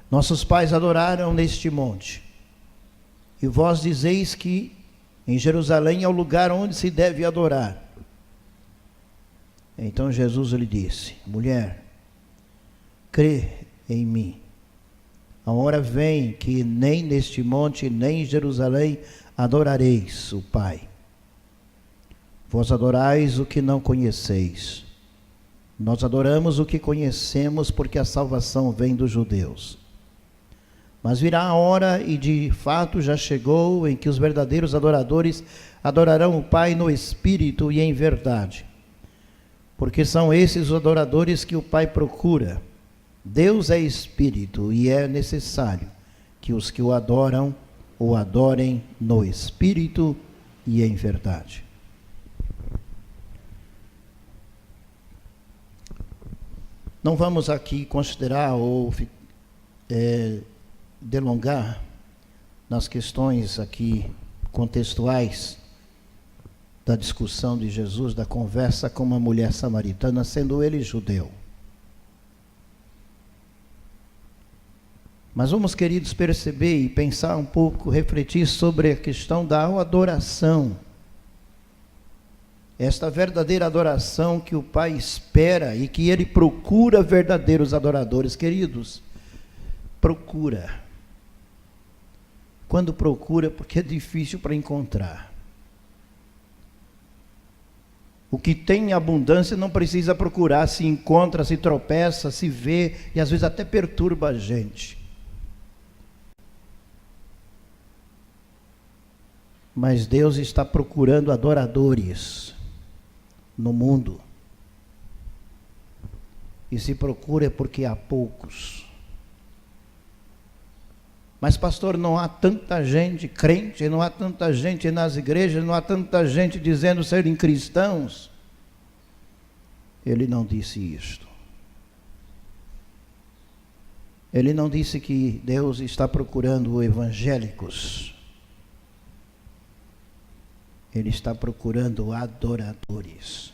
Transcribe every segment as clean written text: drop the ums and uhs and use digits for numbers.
Nossos pais adoraram neste monte, e vós dizeis que em Jerusalém é o lugar onde se deve adorar. Então Jesus lhe disse: mulher, crê em mim. A hora vem que nem neste monte, nem em Jerusalém adorareis o Pai. Vós adorais o que não conheceis. Nós adoramos o que conhecemos, porque a salvação vem dos judeus. Mas virá a hora, e de fato já chegou, em que os verdadeiros adoradores adorarão o Pai no Espírito e em verdade. Porque são esses os adoradores que o Pai procura. Deus é Espírito, e é necessário que os que o adoram, o adorem no Espírito e em verdade. Não vamos aqui considerar ou delongar nas questões aqui contextuais da discussão de Jesus, da conversa com uma mulher samaritana, sendo ele judeu. Mas vamos, queridos, perceber e pensar um pouco, refletir sobre a questão da adoração. Esta verdadeira adoração que o Pai espera e que Ele procura verdadeiros adoradores. Queridos, procura. Quando procura, porque é difícil para encontrar. O que tem abundância não precisa procurar, se encontra, se tropeça, se vê e às vezes até perturba a gente. Mas Deus está procurando adoradores no mundo. E se procura é porque há poucos. Mas pastor, não há tanta gente crente, não há tanta gente nas igrejas, não há tanta gente dizendo serem cristãos. Ele não disse isto. Ele não disse que Deus está procurando evangélicos. Ele está procurando adoradores.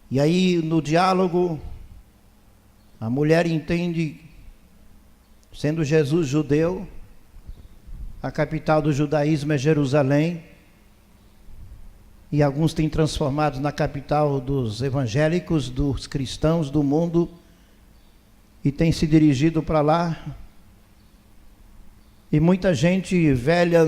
E aí, no diálogo, a mulher entende, sendo Jesus judeu, a capital do judaísmo é Jerusalém, e alguns têm transformado na capital dos evangélicos, dos cristãos do mundo, e têm se dirigido para lá. E muita gente velha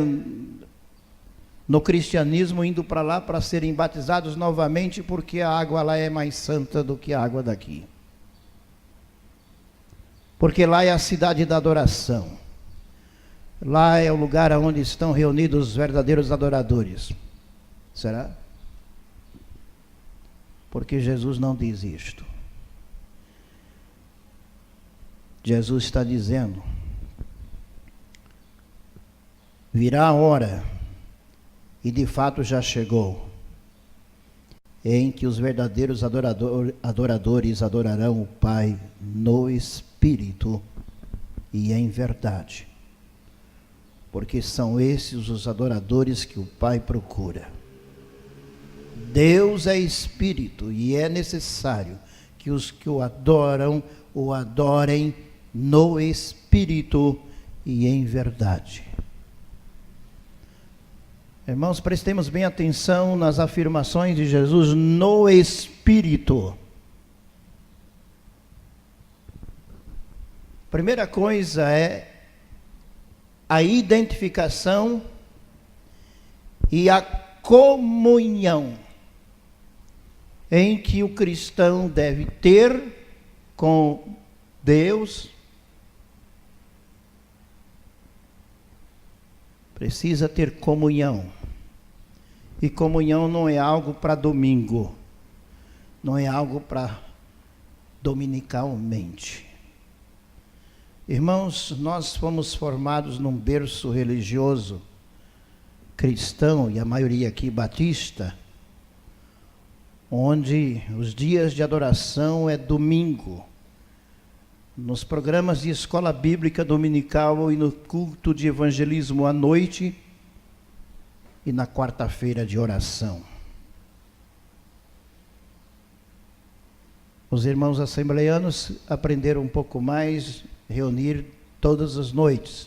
no cristianismo indo para lá para serem batizados novamente, porque a água lá é mais santa do que a água daqui. Porque lá é a cidade da adoração. Lá é o lugar onde estão reunidos os verdadeiros adoradores. Será? Porque Jesus não diz isto. Jesus está dizendo: virá a hora, e de fato já chegou, em que os verdadeiros adoradores adorarão o Pai no Espírito e em verdade. Porque são esses os adoradores que o Pai procura. Deus é Espírito, e é necessário que os que o adoram, o adorem no Espírito e em verdade. Irmãos, prestemos bem atenção nas afirmações de Jesus no Espírito. Primeira coisa é a identificação e a comunhão em que o cristão deve ter com Deus. Precisa ter comunhão. E comunhão não é algo para domingo. Não é algo para dominicalmente. Irmãos, nós fomos formados num berço religioso cristão, e a maioria aqui batista, onde os dias de adoração é domingo. Nos programas de escola bíblica dominical e no culto de evangelismo à noite e na quarta-feira de oração. Os irmãos assembleanos aprenderam um pouco mais, reunir todas as noites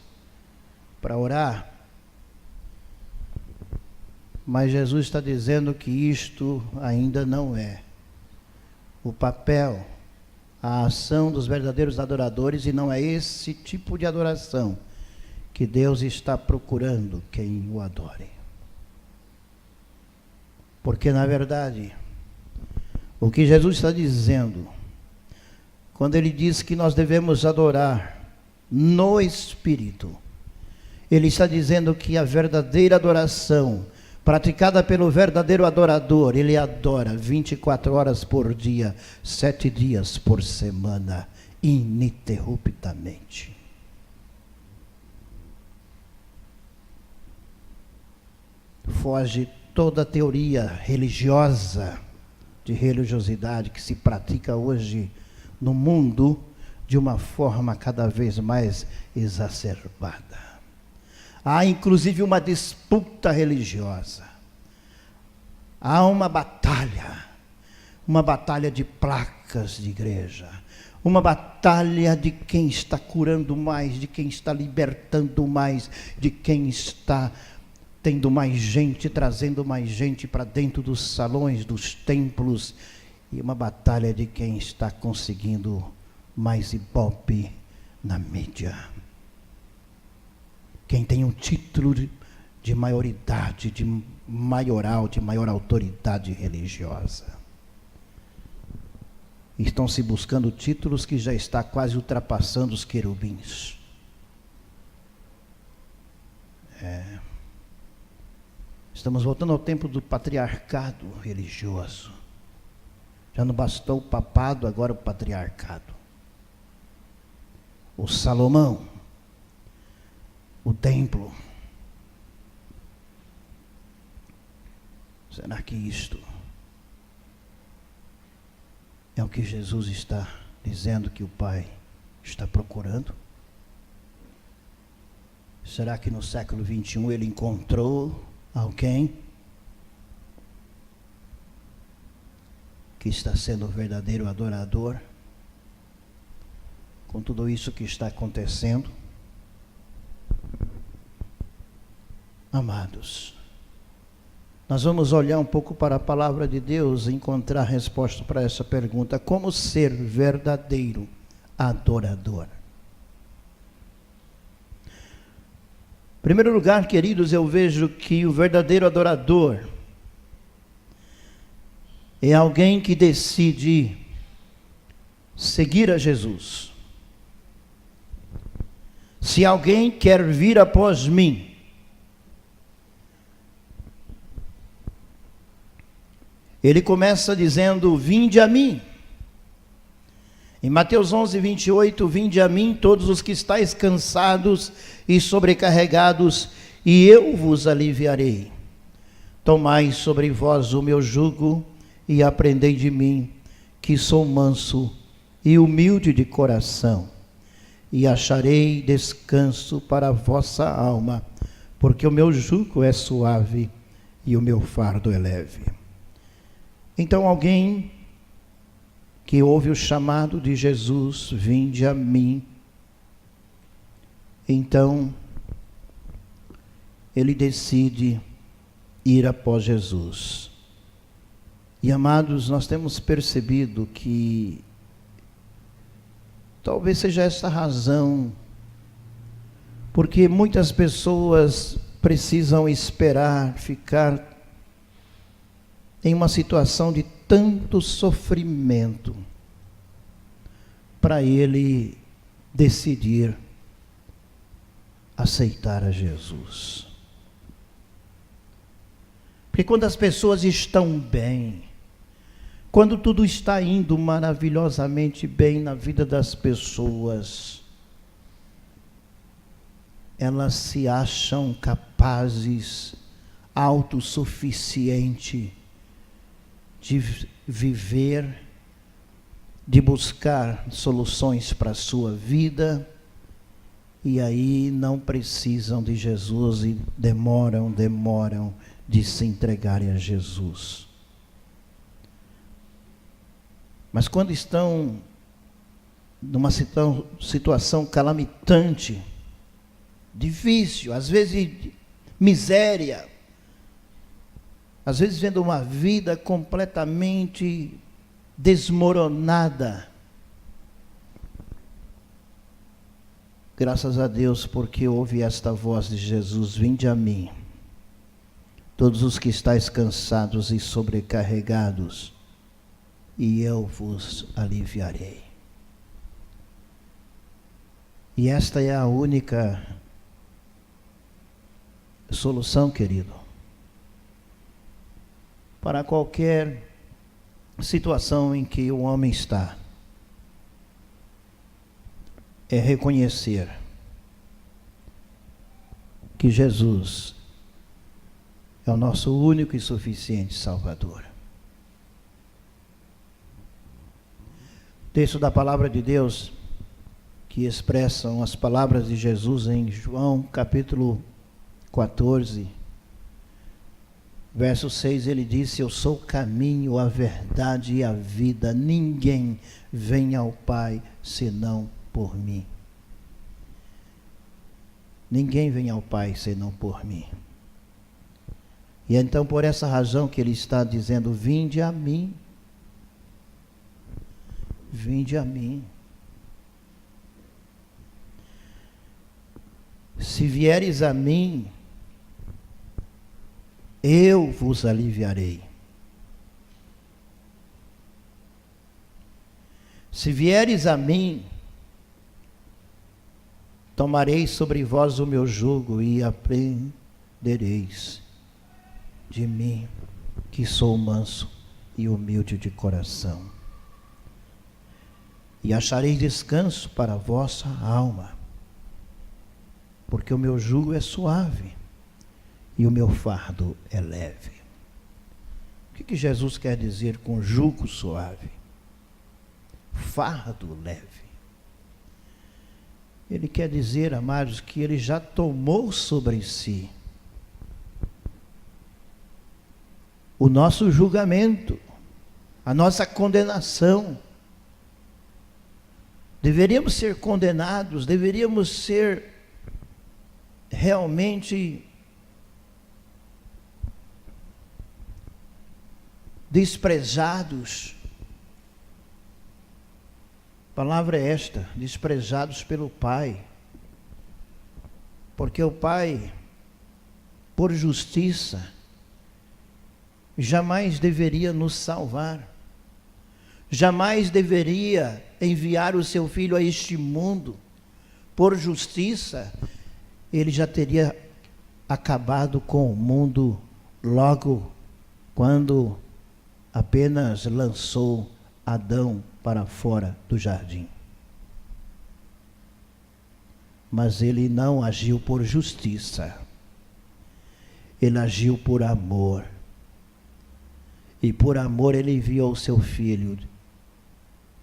para orar. Mas Jesus está dizendo que isto ainda não é o papel, a ação dos verdadeiros adoradores, e não é esse tipo de adoração que Deus está procurando quem o adore. Porque, na verdade, o que Jesus está dizendo, quando Ele diz que nós devemos adorar no Espírito, Ele está dizendo que a verdadeira adoração, praticada pelo verdadeiro adorador, ele adora 24 horas por dia, 7 dias por semana, ininterruptamente. Foge toda a teoria religiosa, de religiosidade que se pratica hoje no mundo de uma forma cada vez mais exacerbada. Há inclusive uma disputa religiosa. Há uma batalha de placas de igreja, uma batalha de quem está curando mais, de quem está libertando mais, de quem está tendo mais gente, trazendo mais gente para dentro dos salões, dos templos, e uma batalha de quem está conseguindo mais ibope na mídia. Quem tem um título de maioridade, de maioral, de maior autoridade religiosa. Estão se buscando títulos que já está quase ultrapassando os querubins. Estamos voltando ao tempo do patriarcado religioso. Já não bastou o papado, agora o patriarcado. O Salomão, o templo. Será que isto é o que Jesus está dizendo que o Pai está procurando? Será que no século 21 ele encontrou alguém que está sendo o verdadeiro adorador com tudo isso que está acontecendo? Amados, nós vamos olhar um pouco para a palavra de Deus e encontrar a resposta para essa pergunta: como ser verdadeiro adorador? Em primeiro lugar, queridos, eu vejo que o verdadeiro adorador é alguém que decide seguir a Jesus. Se alguém quer vir após mim, ele começa dizendo: vinde a mim. Em Mateus 11, 28, vinde a mim todos os que estáis cansados e sobrecarregados, e eu vos aliviarei. Tomai sobre vós o meu jugo e aprendei de mim, que sou manso e humilde de coração, e acharei descanso para a vossa alma, porque o meu jugo é suave e o meu fardo é leve. Então alguém que ouve o chamado de Jesus, vinde a mim, então ele decide ir após Jesus. E amados, nós temos percebido que talvez seja essa a razão, porque muitas pessoas precisam esperar, ficar em uma situação de tanto sofrimento para ele decidir aceitar a Jesus. Porque quando as pessoas estão bem, quando tudo está indo maravilhosamente bem na vida das pessoas, elas se acham capazes, autossuficientes, de viver, de buscar soluções para a sua vida, e aí não precisam de Jesus e demoram de se entregarem a Jesus. Mas quando estão numa situação calamitante, difícil, às vezes miséria, às vezes vendo uma vida completamente desmoronada, graças a Deus, porque ouve esta voz de Jesus: vinde a mim, todos os que estáis cansados e sobrecarregados, e eu vos aliviarei. E esta é a única solução, querido, para qualquer situação em que o homem está. É reconhecer que Jesus é o nosso único e suficiente Salvador. O texto da palavra de Deus que expressam as palavras de Jesus em João capítulo 14, verso 6, ele disse: eu sou o caminho, a verdade e a vida, ninguém vem ao Pai senão por mim. Ninguém vem ao Pai senão por mim. E então por essa razão que ele está dizendo: vinde a mim, vinde a mim. Se vieres a mim, eu vos aliviarei. Se vieres a mim, tomareis sobre vós o meu jugo e aprendereis de mim, que sou manso e humilde de coração, e achareis descanso para a vossa alma, porque o meu jugo é suave e o meu fardo é leve. O que Jesus quer dizer com jugo suave? Fardo leve. Ele quer dizer, amados, que ele já tomou sobre si o nosso julgamento, a nossa condenação. Deveríamos ser condenados, deveríamos ser realmente desprezados. A palavra é esta: desprezados pelo Pai. Porque o Pai, por justiça, jamais deveria nos salvar, jamais deveria enviar o seu Filho a este mundo. Por justiça, ele já teria acabado com o mundo logo quando apenas lançou Adão para fora do jardim. Mas ele não agiu por justiça, ele agiu por amor. E por amor ele enviou o seu Filho,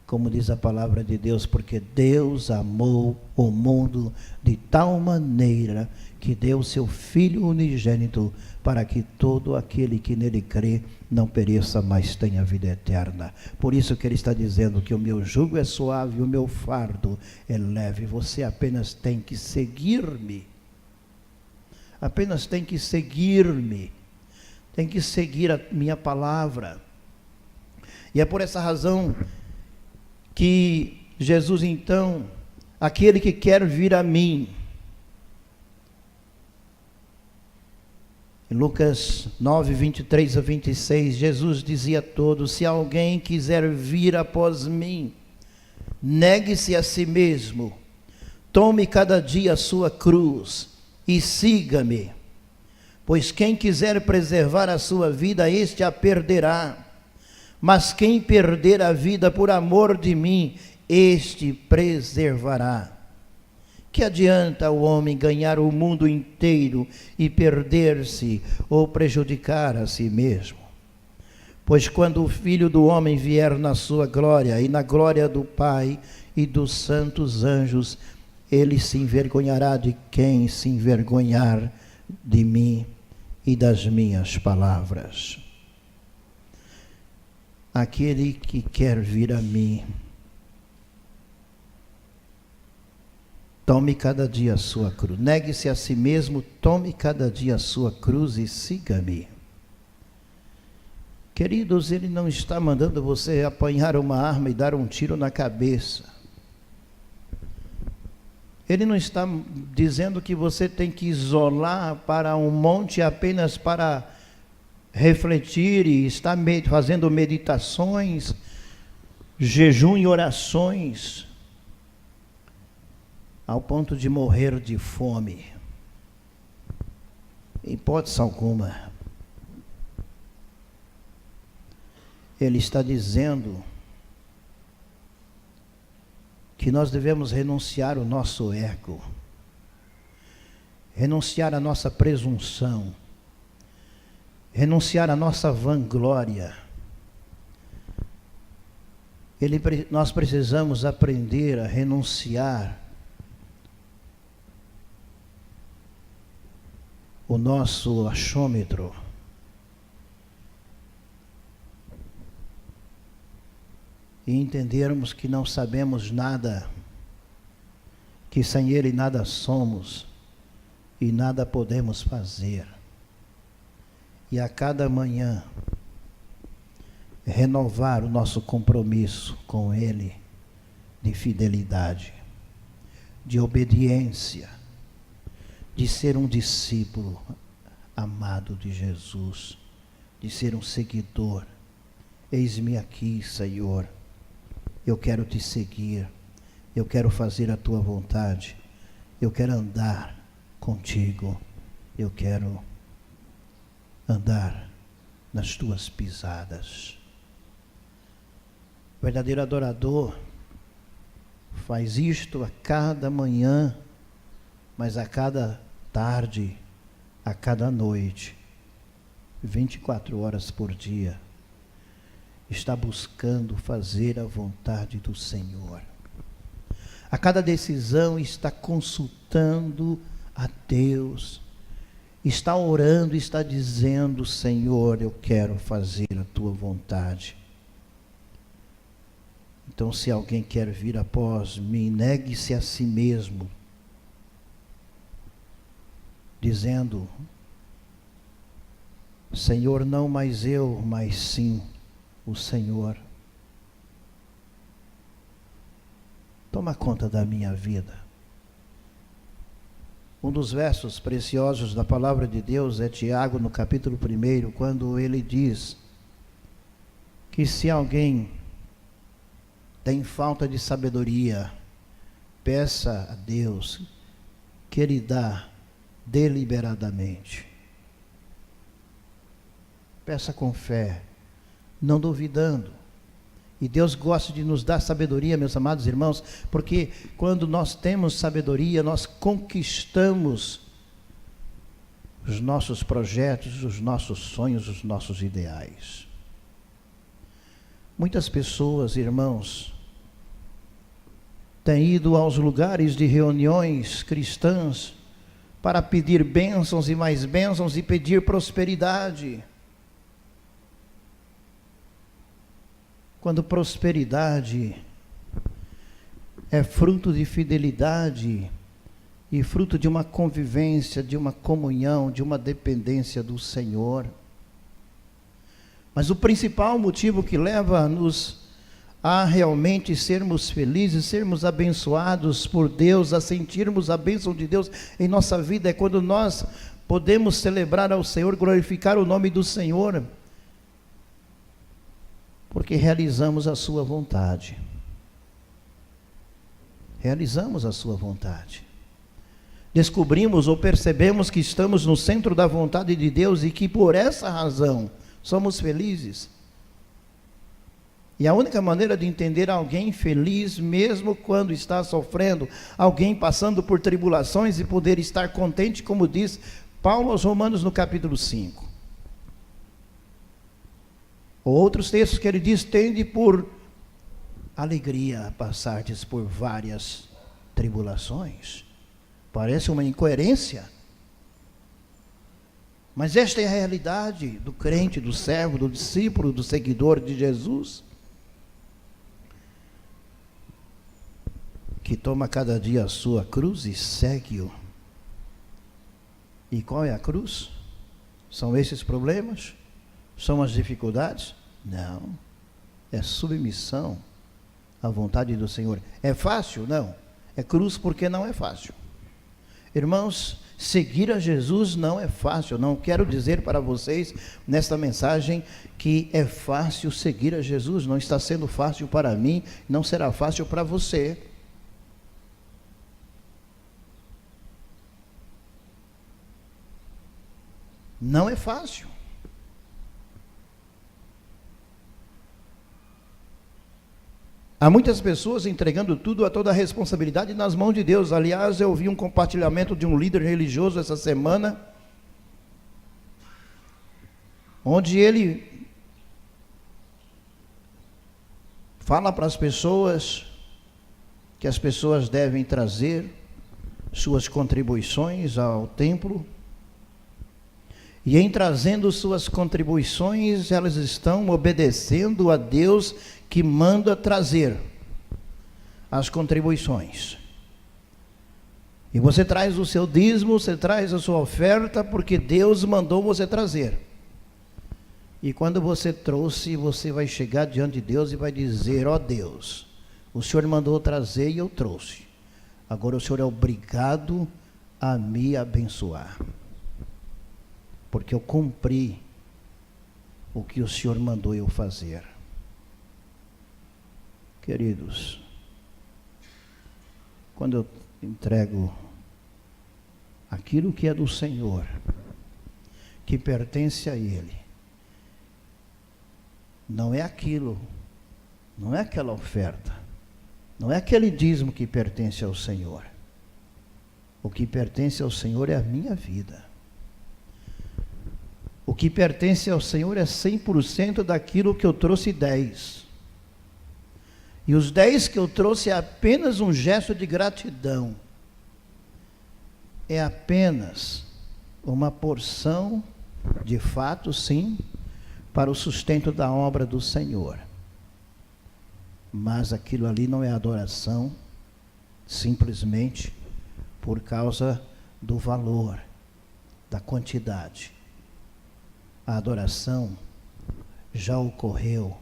como diz a palavra de Deus, porque Deus amou o mundo de tal maneira que deu o seu Filho unigênito, para que todo aquele que nele crê não pereça, mas tenha vida eterna. Por isso que ele está dizendo que o meu jugo é suave e o meu fardo é leve. Você apenas tem que seguir-me. Apenas tem que seguir-me. Tem que seguir a minha palavra. E é por essa razão que Jesus, então, aquele que quer vir a mim, em Lucas 9, 23 a 26, Jesus dizia a todos: se alguém quiser vir após mim, negue-se a si mesmo, tome cada dia a sua cruz e siga-me. Pois quem quiser preservar a sua vida, este a perderá. Mas quem perder a vida por amor de mim, este preservará. Que adianta o homem ganhar o mundo inteiro e perder-se ou prejudicar a si mesmo? Pois quando o Filho do Homem vier na sua glória e na glória do Pai e dos santos anjos, ele se envergonhará de quem se envergonhar de mim e das minhas palavras. aquele que quer vir a mim, tome cada dia a sua cruz. Negue-se a si mesmo, tome cada dia a sua cruz e siga-me. Queridos, Ele não está mandando você apanhar uma arma e dar um tiro na cabeça. Ele não está dizendo que você tem que isolar para um monte apenas para refletir e estar fazendo meditações, jejum e orações, ao ponto de morrer de fome. Em hipótese alguma. Ele está dizendo que nós devemos renunciar o nosso ego, renunciar a nossa presunção, renunciar a nossa vanglória. Nós precisamos aprender a renunciar o nosso achômetro. E entendermos que não sabemos nada, que sem Ele nada somos e nada podemos fazer. E a cada manhã renovar o nosso compromisso com Ele de fidelidade, de obediência, de ser um discípulo amado de Jesus, de ser um seguidor. Eis-me aqui, Senhor. Eu quero te seguir, eu quero fazer a tua vontade, eu quero andar contigo, eu quero andar nas tuas pisadas. O verdadeiro adorador faz isto a cada manhã, mas a cada tarde, a cada noite, 24 horas por dia. Está buscando fazer a vontade do Senhor. A cada decisão está consultando a Deus, está orando, está dizendo: Senhor, eu quero fazer a tua vontade. Então, se alguém quer vir após mim, negue-se a si mesmo, dizendo: Senhor, não mais eu, mas sim o Senhor. Toma conta da minha vida. Um dos versos preciosos da palavra de Deus é Tiago, no capítulo 1, quando ele diz que se alguém tem falta de sabedoria, peça a Deus que Ele dá deliberadamente. Peça com fé, não duvidando. E Deus gosta de nos dar sabedoria, meus amados irmãos, porque quando nós temos sabedoria, nós conquistamos os nossos projetos, os nossos sonhos, os nossos ideais. Muitas pessoas, irmãos, têm ido aos lugares de reuniões cristãs para pedir bênçãos e mais bênçãos e pedir prosperidade. Quando prosperidade é fruto de fidelidade e fruto de uma convivência, de uma comunhão, de uma dependência do Senhor. Mas o principal motivo que leva-nos a realmente sermos felizes, sermos abençoados por Deus, a sentirmos a bênção de Deus em nossa vida, é quando nós podemos celebrar ao Senhor, glorificar o nome do Senhor, porque realizamos a sua vontade. Realizamos a sua vontade. Descobrimos ou percebemos que estamos no centro da vontade de Deus e que por essa razão somos felizes. E a única maneira de entender alguém feliz, mesmo quando está sofrendo, alguém passando por tribulações e poder estar contente, como diz Paulo aos Romanos no capítulo 5. Outros textos que ele diz: tende por alegria passardes por várias tribulações. Parece uma incoerência. Mas esta é a realidade do crente, do servo, do discípulo, do seguidor de Jesus, que toma cada dia a sua cruz e segue-o. E qual é a cruz? São esses problemas? São as dificuldades? Não. É submissão à vontade do Senhor. É fácil? Não. É cruz porque não é fácil. Irmãos, seguir a Jesus não é fácil. Não quero dizer para vocês nesta mensagem que é fácil seguir a Jesus. Não está sendo fácil para mim, não será fácil para você. Não é fácil. Há muitas pessoas entregando tudo, a toda a responsabilidade nas mãos de Deus. Aliás, eu vi um compartilhamento de um líder religioso essa semana, onde ele fala para as pessoas que as pessoas devem trazer suas contribuições ao templo. E em trazendo suas contribuições, elas estão obedecendo a Deus que manda trazer as contribuições. E você traz o seu dízimo, você traz a sua oferta, porque Deus mandou você trazer. E quando você trouxe, você vai chegar diante de Deus e vai dizer: ó Deus, o Senhor mandou trazer e eu trouxe. Agora o Senhor é obrigado a me abençoar, porque eu cumpri o que o Senhor mandou eu fazer. Queridos, quando eu entrego aquilo que é do Senhor, que pertence a Ele, não é aquilo, não é aquela oferta, não é aquele dízimo que pertence ao Senhor. O que pertence ao Senhor é a minha vida. O que pertence ao Senhor é 100% daquilo que eu trouxe 10%. E os 10% que eu trouxe é apenas um gesto de gratidão. É apenas uma porção, de fato, sim, para o sustento da obra do Senhor. Mas aquilo ali não é adoração, simplesmente por causa do valor, da quantidade. A adoração já ocorreu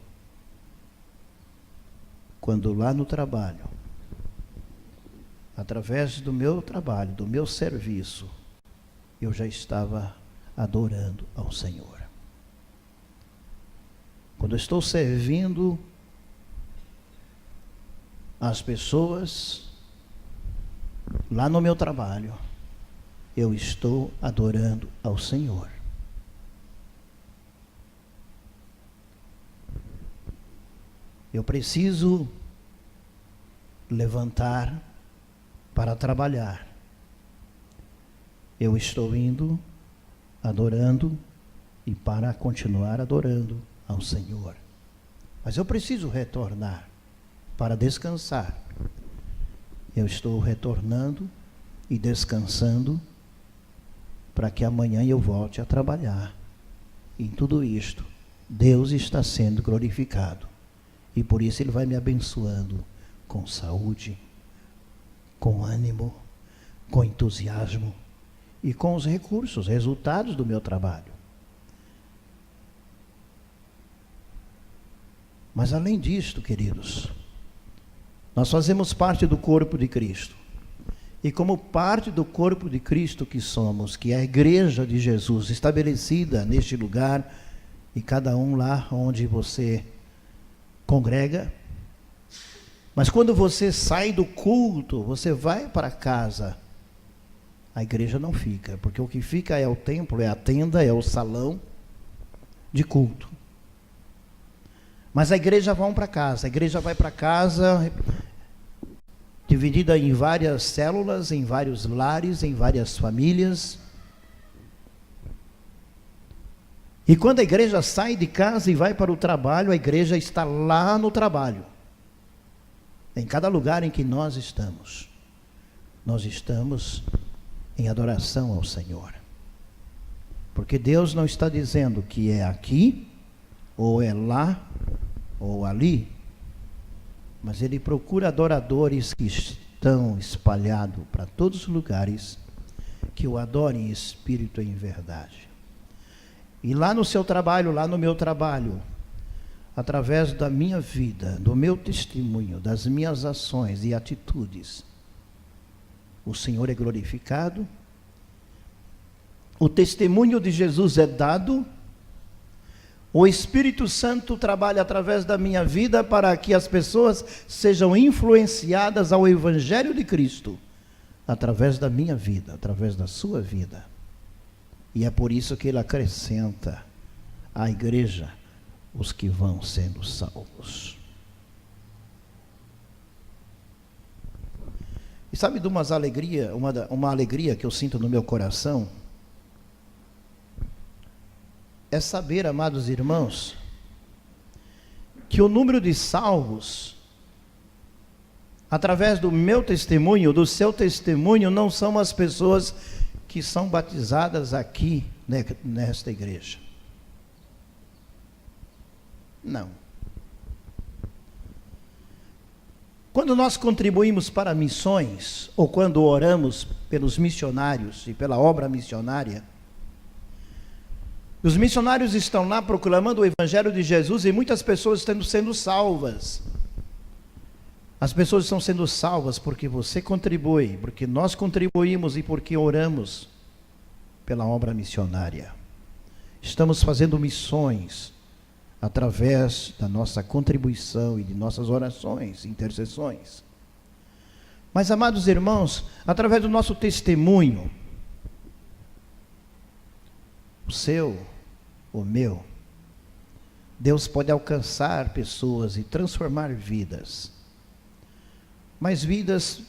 quando lá no trabalho, através do meu trabalho, do meu serviço, eu já estava adorando ao Senhor. Quando eu estou servindo as pessoas lá no meu trabalho, eu estou adorando ao Senhor. Eu preciso levantar para trabalhar. Eu estou indo, adorando, e para continuar adorando ao Senhor. Mas eu preciso retornar para descansar. Eu estou retornando e descansando para que amanhã eu volte a trabalhar. Em tudo isto, Deus está sendo glorificado. E por isso Ele vai me abençoando com saúde, com ânimo, com entusiasmo e com os recursos, resultados do meu trabalho. Mas além disto, queridos, nós fazemos parte do corpo de Cristo. E como parte do corpo de Cristo que somos, que é a igreja de Jesus, estabelecida neste lugar, e cada um lá onde você congrega, mas quando você sai do culto, você vai para casa, a igreja não fica, porque o que fica é o templo, é a tenda, é o salão de culto. Mas a igreja vai para casa, a igreja vai para casa, dividida em várias células, em vários lares, em várias famílias. E quando a igreja sai de casa e vai para o trabalho, a igreja está lá no trabalho. Em cada lugar em que nós estamos em adoração ao Senhor. Porque Deus não está dizendo que é aqui, ou é lá, ou ali, mas Ele procura adoradores que estão espalhados para todos os lugares, que o adorem em espírito e em verdade. E lá no seu trabalho, lá no meu trabalho, através da minha vida, do meu testemunho, das minhas ações e atitudes, o Senhor é glorificado, o testemunho de Jesus é dado, o Espírito Santo trabalha através da minha vida para que as pessoas sejam influenciadas ao Evangelho de Cristo, através da minha vida, através da sua vida. E é por isso que Ele acrescenta à igreja os que vão sendo salvos. E sabe de uma alegria que eu sinto no meu coração? É saber, amados irmãos, que o número de salvos, através do meu testemunho, do seu testemunho, não são as pessoas que são batizadas aqui, nesta igreja. Não. Quando nós contribuímos para missões, ou quando oramos pelos missionários e pela obra missionária, os missionários estão lá proclamando o Evangelho de Jesus e muitas pessoas estão sendo salvas. As pessoas estão sendo salvas porque você contribui, porque nós contribuímos e porque oramos pela obra missionária. Estamos fazendo missões através da nossa contribuição e de nossas orações, intercessões. Mas, amados irmãos, através do nosso testemunho, o seu, o meu, Deus pode alcançar pessoas e transformar vidas, mas vidas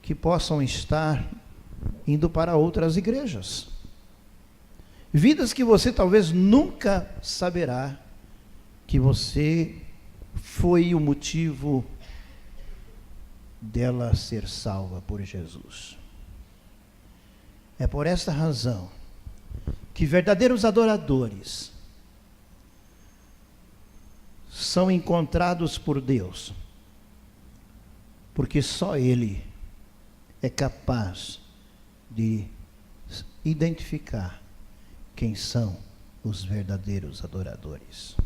que possam estar indo para outras igrejas, vidas que você talvez nunca saberá que você foi o motivo dela ser salva por Jesus. É por esta razão que verdadeiros adoradores são encontrados por Deus, porque só Ele é capaz de identificar quem são os verdadeiros adoradores.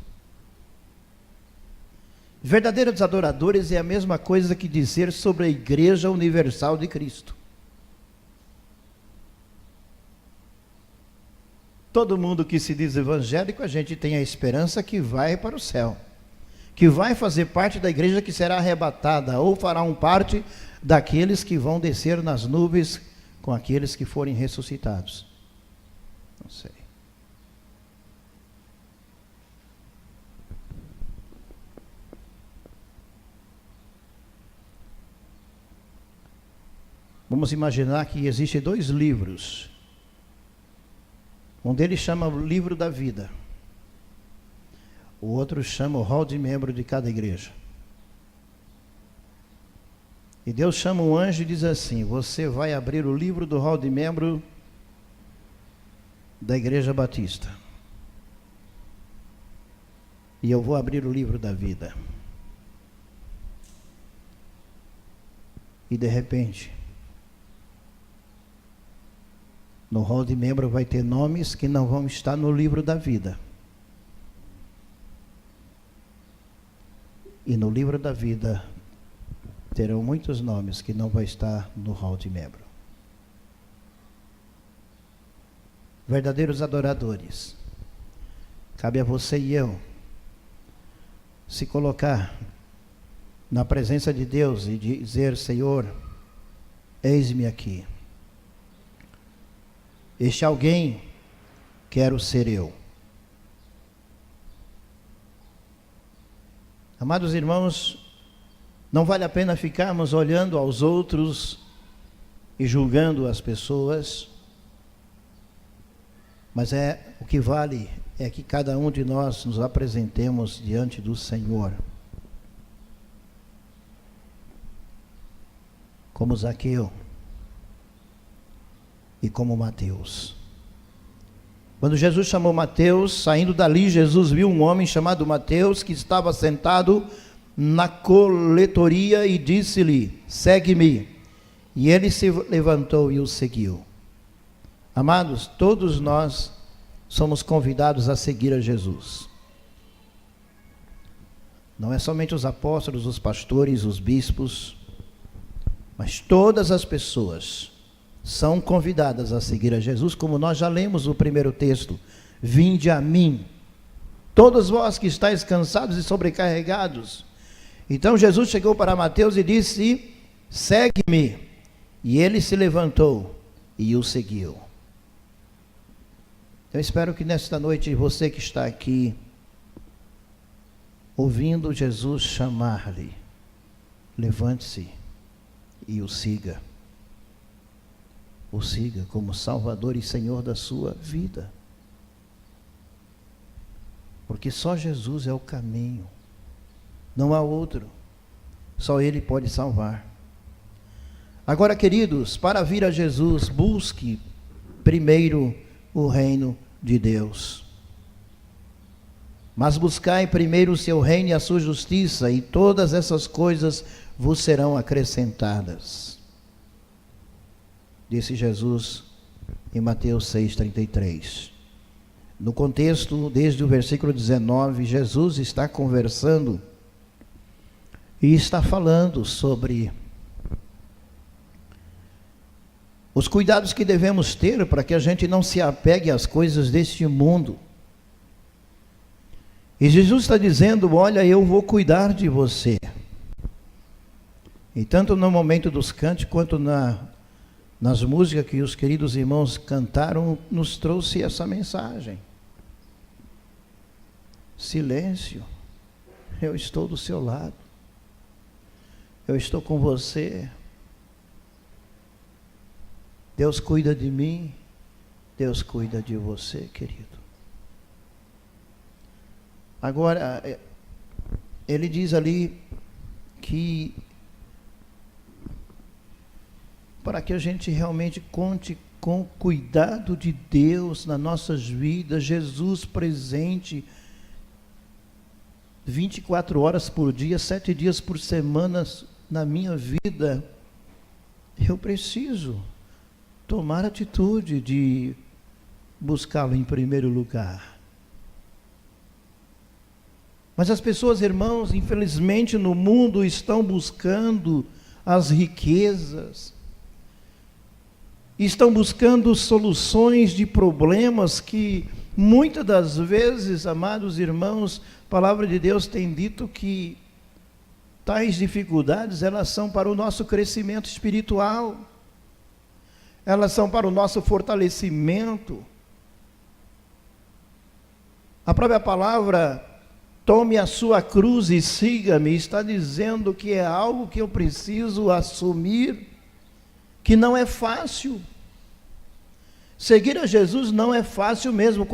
Verdadeiros adoradores é a mesma coisa que dizer sobre a Igreja Universal de Cristo. Todo mundo que se diz evangélico, a gente tem a esperança que vai para o céu, que vai fazer parte da igreja que será arrebatada, ou fará parte daqueles que vão descer nas nuvens com aqueles que forem ressuscitados. Não sei. Vamos imaginar que existem 2 livros. Um deles chama o livro da vida. O outro chama o hall de membro de cada igreja. E Deus chama um anjo e diz assim: você vai abrir o livro do hall de membro da Igreja Batista. E eu vou abrir o livro da vida. E de repente, no hall de membro vai ter nomes que não vão estar no livro da vida. E no livro da vida terão muitos nomes que não vão estar no hall de membro. Verdadeiros adoradores. Cabe a você e eu se colocar na presença de Deus e dizer: Senhor, eis-me aqui. Este alguém quero ser eu. Amados irmãos, não vale a pena ficarmos olhando aos outros e julgando as pessoas, mas o que vale é que cada um de nós nos apresentemos diante do Senhor como Zaqueu e como Mateus, Quando Jesus chamou Mateus, saindo dali, Jesus viu um homem chamado Mateus, que estava sentado na coletoria, e disse-lhe: segue-me. E ele se levantou e o seguiu. Amados, todos nós somos convidados a seguir a Jesus. Não é somente os apóstolos, os pastores, os bispos, mas todas as pessoas são convidadas a seguir a Jesus, como nós já lemos o primeiro texto: vinde a mim, todos vós que estáis cansados e sobrecarregados. Então Jesus chegou para Mateus e disse: segue-me. E ele se levantou e o seguiu. Eu espero que nesta noite você que está aqui, ouvindo Jesus chamar-lhe, levante-se e o siga. O siga como Salvador e Senhor da sua vida. Porque só Jesus é o caminho. Não há outro. Só Ele pode salvar. Agora, queridos, para vir a Jesus, busque primeiro o reino de Deus. Mas buscai primeiro o seu reino e a sua justiça, e todas essas coisas vos serão acrescentadas. Disse Jesus em Mateus 6,33. No contexto, desde o versículo 19, Jesus está conversando e está falando sobre os cuidados que devemos ter para que a gente não se apegue às coisas deste mundo. E Jesus está dizendo: olha, eu vou cuidar de você. E tanto no momento dos cânticos, quanto nas músicas que os queridos irmãos cantaram, nos trouxe essa mensagem. Silêncio, eu estou do seu lado. Eu estou com você. Deus cuida de mim, Deus cuida de você, querido. Agora, ele diz ali que para que a gente realmente conte com o cuidado de Deus nas nossas vidas, Jesus presente 24 horas por dia, 7 dias por semana na minha vida, eu preciso tomar atitude de buscá-lo em primeiro lugar. Mas as pessoas, irmãos, infelizmente no mundo estão buscando as riquezas, estão buscando soluções de problemas que muitas das vezes, amados irmãos, a palavra de Deus tem dito que tais dificuldades, elas são para o nosso crescimento espiritual, elas são para o nosso fortalecimento. A própria palavra, tome a sua cruz e siga-me, está dizendo que é algo que eu preciso assumir, que não é fácil. Seguir a Jesus não é fácil mesmo.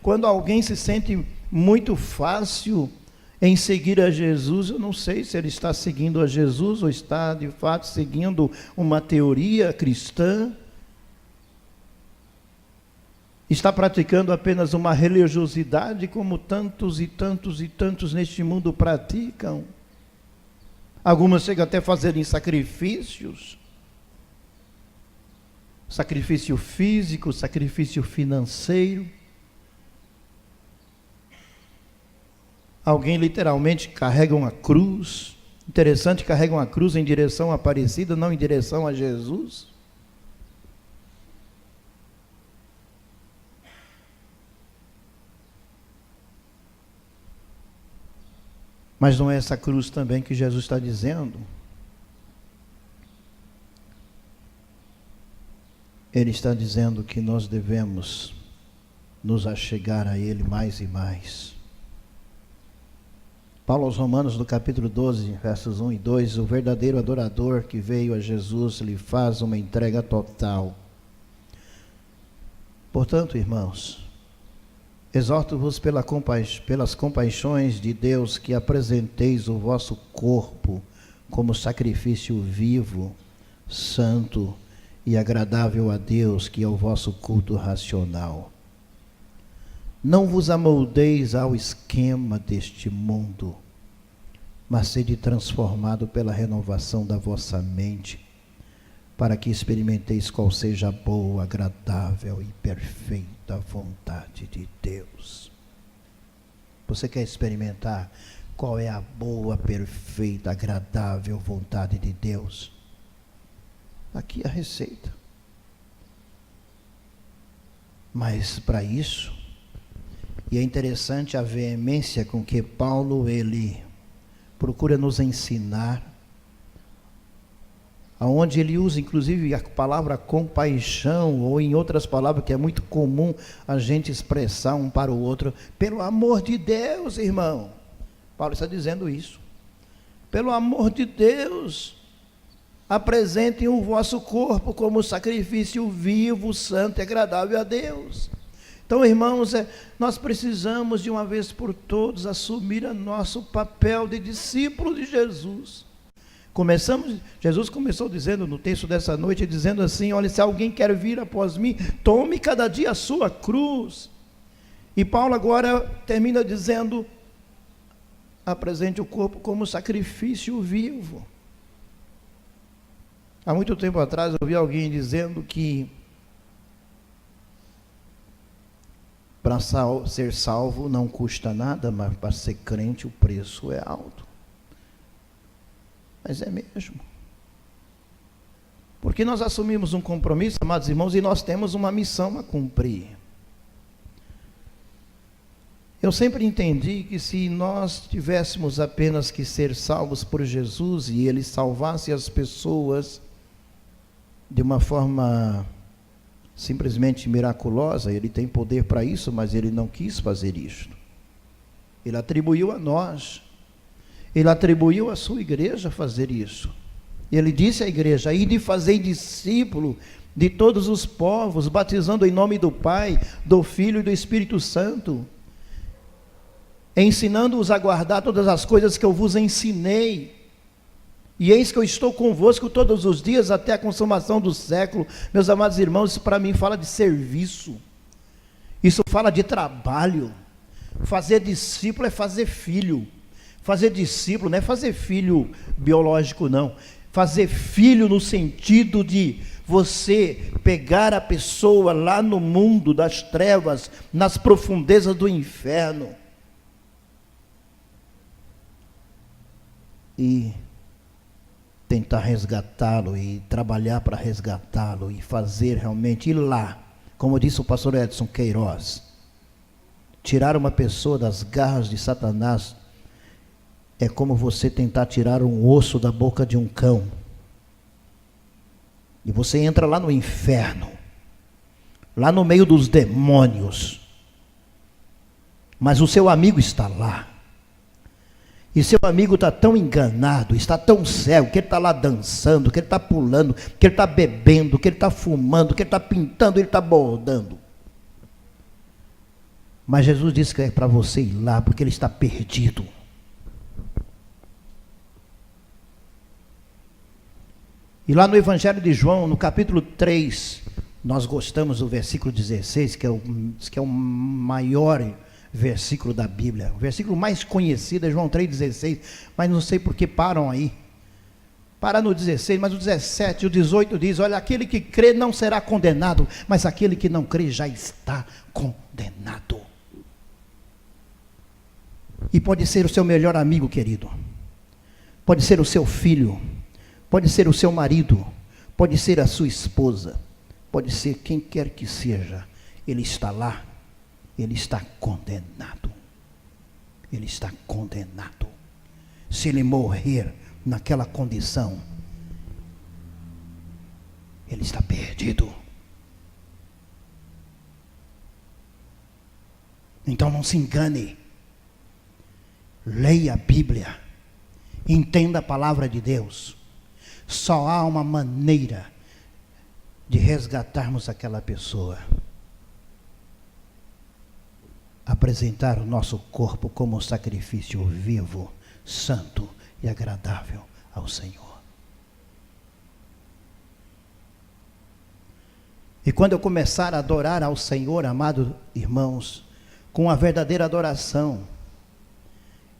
Quando alguém se sente muito fácil em seguir a Jesus, eu não sei se ele está seguindo a Jesus ou está de fato seguindo uma teoria cristã, está praticando apenas uma religiosidade como tantos e tantos e tantos neste mundo praticam. Algumas chegam até a fazerem sacrifícios, sacrifício físico, sacrifício financeiro. Alguém literalmente carrega uma cruz. Interessante, carrega uma cruz em direção à Aparecida, não em direção a Jesus. Mas não é essa cruz também que Jesus está dizendo. Ele está dizendo que nós devemos nos achegar a Ele mais e mais. Paulo aos Romanos, no capítulo 12, versos 1 e 2, o verdadeiro adorador que veio a Jesus lhe faz uma entrega total. Portanto, irmãos, exorto-vos pelas compaixões de Deus que apresenteis o vosso corpo como sacrifício vivo, santo e agradável a Deus, que é o vosso culto racional. Não vos amoldeis ao esquema deste mundo, mas sede transformado pela renovação da vossa mente, para que experimenteis qual seja a boa, agradável e perfeita vontade de Deus. Você quer experimentar qual é a boa, perfeita, agradável vontade de Deus? Aqui a receita. Mas para isso, e é interessante a veemência com que Paulo, ele procura nos ensinar, aonde ele usa inclusive a palavra compaixão, ou em outras palavras que é muito comum a gente expressar um para o outro, pelo amor de Deus, irmão. Paulo está dizendo isso. Pelo amor de Deus, apresentem o vosso corpo como sacrifício vivo, santo e agradável a Deus. Então, irmãos, nós precisamos de uma vez por todas assumir o nosso papel de discípulo de Jesus. Jesus começou dizendo no texto dessa noite, dizendo assim: olha, se alguém quer vir após mim, tome cada dia a sua cruz. E Paulo agora termina dizendo: apresente o corpo como sacrifício vivo. Há muito tempo atrás eu ouvi alguém dizendo que para ser salvo não custa nada, mas para ser crente o preço é alto. Mas é mesmo. Porque nós assumimos um compromisso, amados irmãos, e nós temos uma missão a cumprir. Eu sempre entendi que se nós tivéssemos apenas que ser salvos por Jesus e Ele salvasse as pessoas de uma forma simplesmente miraculosa, Ele tem poder para isso, mas Ele não quis fazer isto. Ele atribuiu a nós, Ele atribuiu à sua igreja fazer isso. Ele disse à igreja: ide fazer discípulo de todos os povos, batizando em nome do Pai, do Filho e do Espírito Santo, ensinando-os a guardar todas as coisas que eu vos ensinei. E eis que eu estou convosco todos os dias até a consumação do século. Meus amados irmãos, isso para mim fala de serviço, isso fala de trabalho. Fazer discípulo é fazer filho. Fazer discípulo não é fazer filho biológico, não. Fazer filho no sentido de você pegar a pessoa lá no mundo das trevas, nas profundezas do inferno, e tentar resgatá-lo, e trabalhar para resgatá-lo, e fazer realmente ir lá, como disse o pastor Edson Queiroz, tirar uma pessoa das garras de Satanás é como você tentar tirar um osso da boca de um cão, e você entra lá no inferno, lá no meio dos demônios, mas o seu amigo está lá. E seu amigo está tão enganado, está tão cego, que ele está lá dançando, que ele está pulando, que ele está bebendo, que ele está fumando, que ele está pintando, ele está bordando. Mas Jesus disse que é para você ir lá, porque ele está perdido. E lá no Evangelho de João, no capítulo 3, nós gostamos do versículo 16, que é o maior versículo da Bíblia. O versículo mais conhecido é João 3,16, mas não sei por que param aí. Para no 16, mas o 17, o 18 diz: olha, aquele que crê não será condenado, mas aquele que não crê já está condenado. E pode ser o seu melhor amigo, querido, pode ser o seu filho, pode ser o seu marido, pode ser a sua esposa, pode ser quem quer que seja, ele está lá. Ele está condenado. Ele está condenado. Se ele morrer naquela condição, ele está perdido. Então não se engane. Leia a Bíblia. Entenda a palavra de Deus. Só há uma maneira de resgatarmos aquela pessoa: apresentar o nosso corpo como sacrifício vivo, santo e agradável ao Senhor. E quando eu começar a adorar ao Senhor, amados irmãos, com a verdadeira adoração.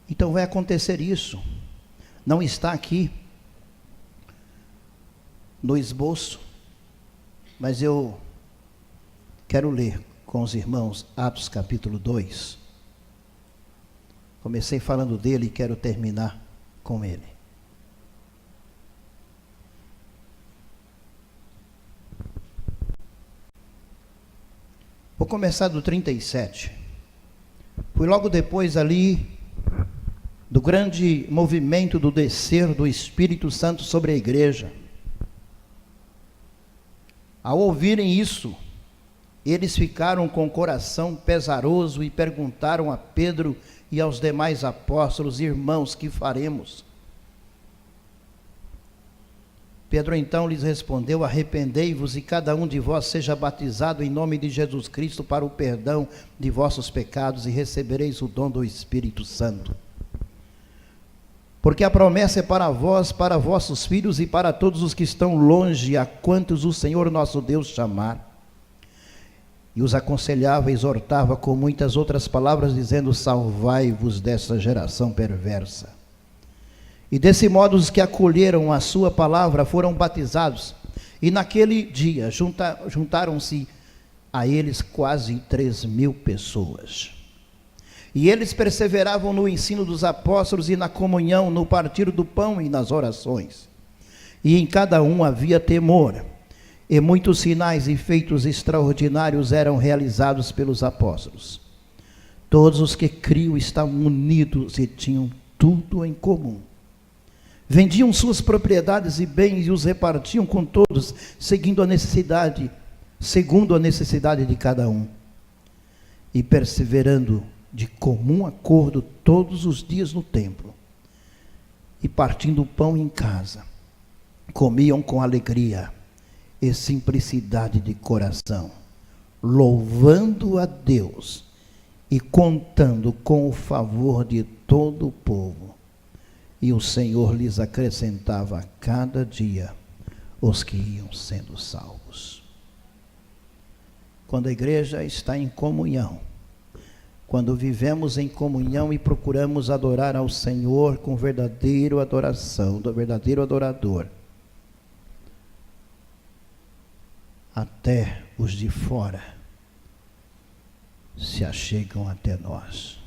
Então vai acontecer isso. Não está aqui no esboço, mas eu quero ler com os irmãos Atos capítulo 2. Comecei falando dele e quero terminar com ele. Vou começar do 37. Foi logo depois ali do grande movimento do descer do Espírito Santo sobre a igreja. Ao ouvirem isso, eles ficaram com o coração pesaroso e perguntaram a Pedro e aos demais apóstolos: irmãos, que faremos? Pedro então lhes respondeu: arrependei-vos e cada um de vós seja batizado em nome de Jesus Cristo para o perdão de vossos pecados e recebereis o dom do Espírito Santo. Porque a promessa é para vós, para vossos filhos e para todos os que estão longe, a quantos o Senhor nosso Deus chamar. E os aconselhava e exortava com muitas outras palavras, dizendo: salvai-vos dessa geração perversa. E desse modo os que acolheram a sua palavra foram batizados. E naquele dia juntaram-se a eles quase 3.000 pessoas. E eles perseveravam no ensino dos apóstolos e na comunhão, no partir do pão e nas orações. E em cada um havia temor. E muitos sinais e feitos extraordinários eram realizados pelos apóstolos. Todos os que criam estavam unidos e tinham tudo em comum. Vendiam suas propriedades e bens e os repartiam com todos, segundo a necessidade de cada um. E perseverando de comum acordo todos os dias no templo, e partindo o pão em casa, comiam com alegria e simplicidade de coração, louvando a Deus e contando com o favor de todo o povo. E o Senhor lhes acrescentava a cada dia os que iam sendo salvos. Quando a igreja está em comunhão, quando vivemos em comunhão e procuramos adorar ao Senhor com verdadeira adoração, do verdadeiro adorador, até os de fora se achegam até nós.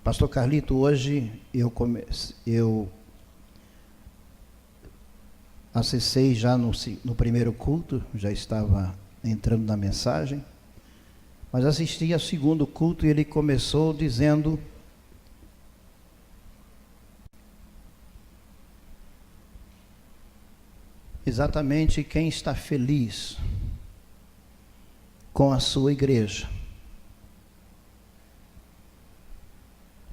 Pastor Carlito, hoje eu acessei já no primeiro culto, já estava entrando na mensagem, mas assisti ao segundo culto e ele começou dizendo: exatamente quem está feliz com a sua igreja.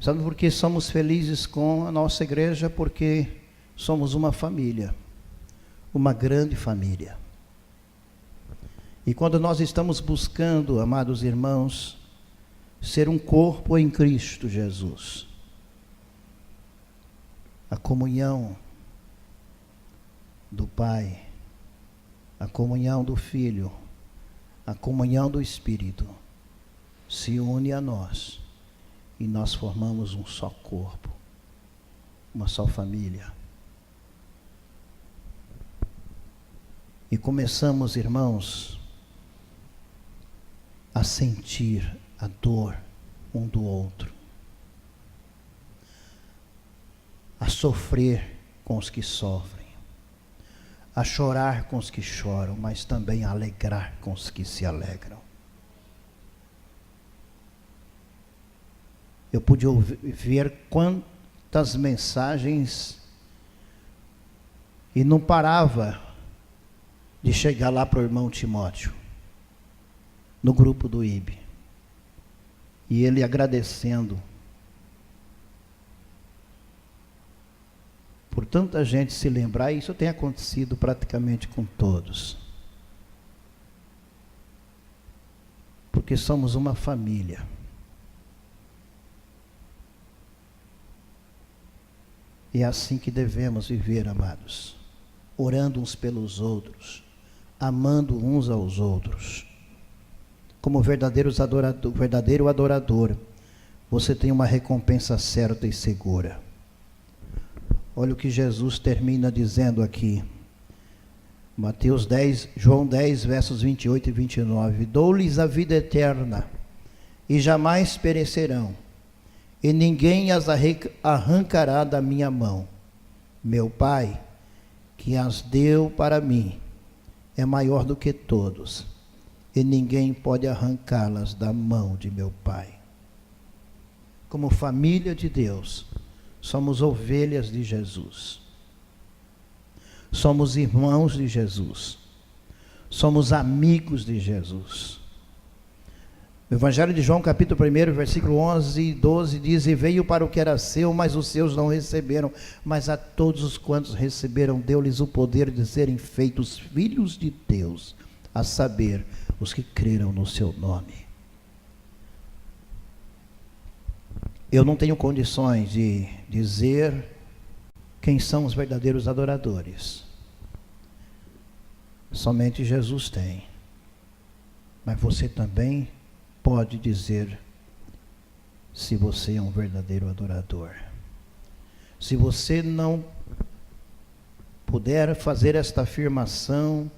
Sabe por que somos felizes com a nossa igreja? Porque somos uma família, uma grande família. E quando nós estamos buscando, amados irmãos, ser um corpo em Cristo Jesus, a comunhão do Pai, a comunhão do Filho, a comunhão do Espírito se une a nós e nós formamos um só corpo, uma só família. E começamos, irmãos, a sentir a dor um do outro, a sofrer com os que sofrem, a chorar com os que choram, mas também a alegrar com os que se alegram. Eu pude ver quantas mensagens e não parava de chegar lá para o irmão Timóteo, no grupo do IB, e ele agradecendo por tanta gente se lembrar. E isso tem acontecido praticamente com todos, porque somos uma família. E é assim que devemos viver, amados, orando uns pelos outros, amando uns aos outros. Como verdadeiro adorador, você tem uma recompensa certa e segura. Olha o que Jesus termina dizendo aqui. João 10, versos 28 e 29. Dou-lhes a vida eterna, e jamais perecerão, e ninguém as arrancará da minha mão. Meu Pai, que as deu para mim, é maior do que todos, e ninguém pode arrancá-las da mão de meu Pai. Como família de Deus, somos ovelhas de Jesus. Somos irmãos de Jesus. Somos amigos de Jesus. O Evangelho de João, capítulo 1, versículo 11 e 12, diz: E veio para o que era seu, mas os seus não receberam. Mas a todos os quantos receberam, deu-lhes o poder de serem feitos filhos de Deus, a saber, os que creram no seu nome. Eu não tenho condições de dizer quem são os verdadeiros adoradores. Somente Jesus tem. Mas você também pode dizer se você é um verdadeiro adorador. Se você não puder fazer esta afirmação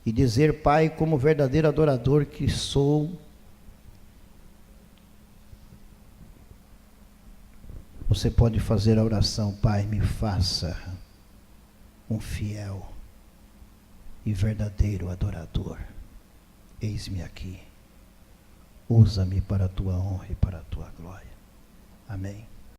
e dizer: Pai, como verdadeiro adorador que sou, você pode fazer a oração: Pai, me faça um fiel e verdadeiro adorador. Eis-me aqui. Usa-me para a tua honra e para a tua glória. Amém.